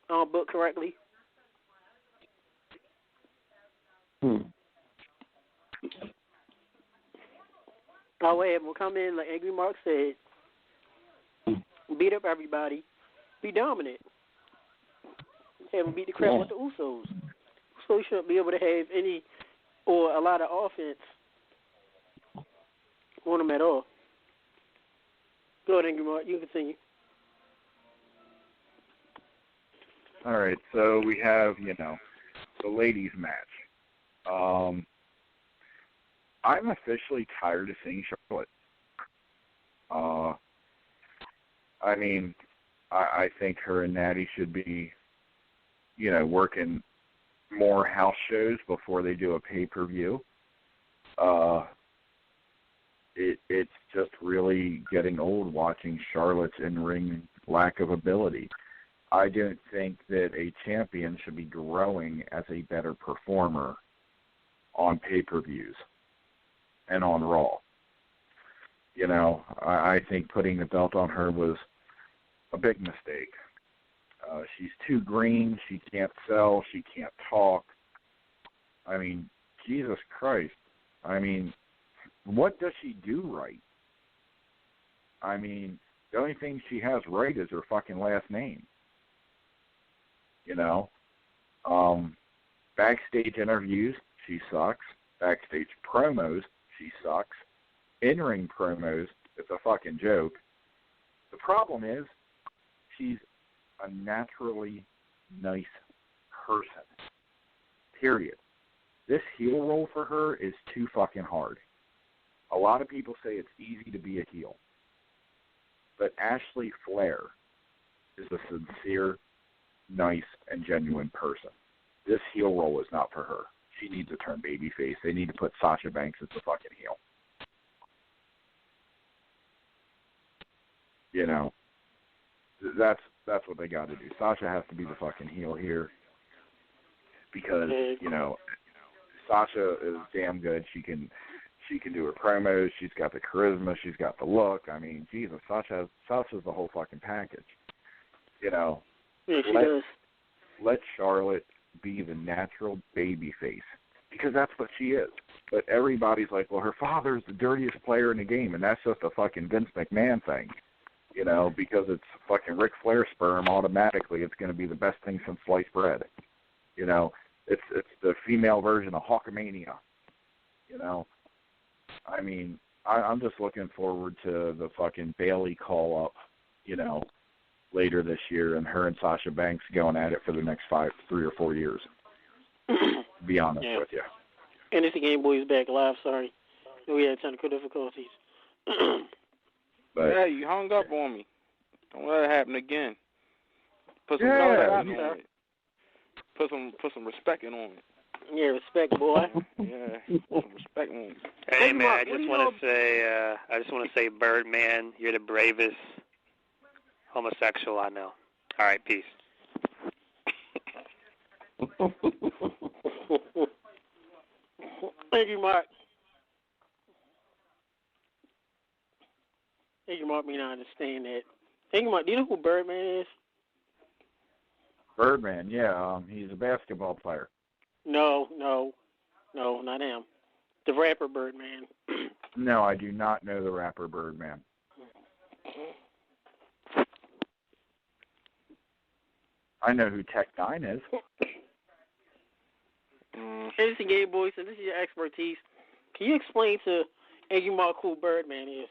S1: aren't booked correctly? Oh, wait, we'll come in, like Angry Mark said, beat up everybody, be dominant. Have them beat the crap with the Usos. So you shouldn't be able to have any or a lot of offense on them at all. Go ahead, Angry Mark. You can continue.
S2: All right, so we have, the ladies' match. I'm officially tired of seeing Charlotte. I mean, I think her and Natty should be, working more house shows before they do a pay-per-view. It's just really getting old watching Charlotte's in-ring lack of ability. I don't think that a champion should be growing as a better performer on pay-per-views and on Raw. I think putting the belt on her was a big mistake. She's too green. She can't sell. She can't talk. I mean, Jesus Christ. I mean, what does she do right? I mean, the only thing she has right is her fucking last name. Backstage interviews, she sucks. Backstage promos, she sucks. In-ring promos, it's a fucking joke. The problem is, she's a naturally nice person. Period. This heel role for her is too fucking hard. A lot of people say it's easy to be a heel. But Ashley Flair is a sincere, nice, and genuine person. This heel role is not for her. She needs to turn babyface. They need to put Sasha Banks as the fucking heel. That's what they got to do. Sasha has to be the fucking heel here. because Sasha is damn good. She can do her promos. She's got the charisma. She's got the look. I mean, Jesus, Sasha's the whole fucking package.
S1: Yeah, she does.
S2: Let Charlotte be the natural baby face, because that's what she is. But everybody's like, well, her father's the dirtiest player in the game, and that's just a fucking Vince McMahon thing. Because it's fucking Ric Flair sperm, automatically it's going to be the best thing since sliced bread. It's the female version of Hulkamania. I mean, I'm just looking forward to the fucking Bayley call up, later this year, and her and Sasha Banks going at it for the next 3 or 4 years. To be honest with you.
S1: And it's the Gameboy is back live. Sorry, we had technical difficulties.
S2: But,
S3: yeah, you hung up on me. Don't let it happen again. Put some respect on it.
S1: Yeah, respect, boy.
S3: Yeah, put some respect on it.
S6: Hey man, I just want to say, Birdman, you're the bravest homosexual I know. All right, peace.
S1: Thank you, Mark. Thank you, Mark. Me not understand that. Thank you, Mark. Do you know who Birdman is?
S2: Birdman, yeah. He's a basketball player.
S1: No, not him. The rapper Birdman.
S2: No, I do not know the rapper Birdman. I know who Tech9 is.
S1: Hey, this is Gameboy, so this is your expertise. Can you explain to Aggie Mark who Birdman is,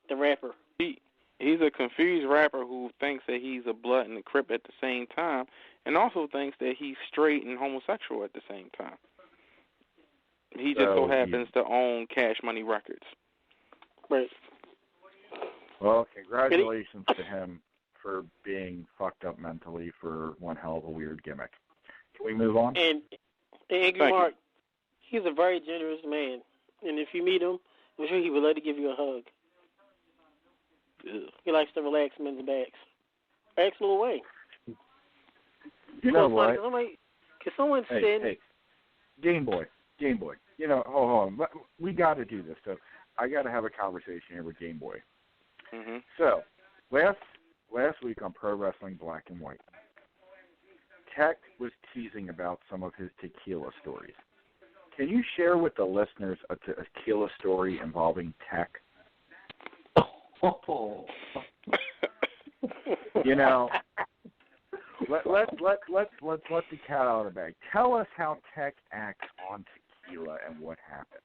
S1: the rapper?
S3: He's a confused rapper who thinks that he's a blood and a Crip at the same time, and also thinks that he's straight and homosexual at the same time. He just so happens to own Cash Money Records.
S1: Right.
S2: Well, congratulations to him for being fucked up mentally for one hell of a weird gimmick. Can we move on?
S1: And Angry Mark, he's a very generous man. And if you meet him, I'm sure he would love to give you a hug. Ugh. He likes to relax men's backs. Excellent way.
S2: You know what?
S1: Can someone send...
S2: Hey, Gameboy. Hold on. We got to do this. So I got to have a conversation here with Gameboy.
S3: Mm-hmm.
S2: So last week on Pro Wrestling Black and White, Tech was teasing about some of his tequila stories. Can you share with the listeners a tequila story involving Tech?
S7: Oh.
S2: Let's let the cat out of the bag. Tell us how Tech acts on tequila and what happens.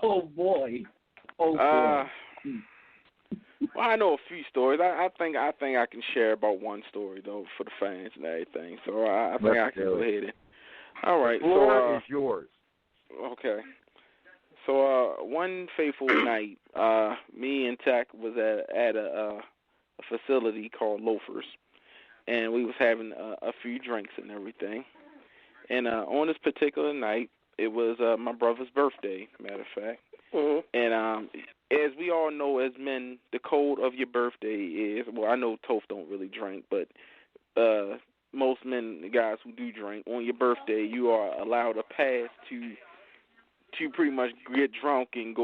S7: Oh boy.
S3: Well, I know a few stories. I think I can share about one story though for the fans and everything. So I think I can go ahead. All right.
S2: The floor is yours.
S3: Okay. So one fateful night, me and Tech was at a facility called Loafers, and we was having a few drinks and everything. And on this particular night, it was my brother's birthday, matter of fact.
S1: Mm-hmm.
S3: And as we all know as men, the code of your birthday is, well, I know Toph don't really drink, but most men, the guys who do drink, on your birthday, you are allowed a pass to pretty much get drunk and go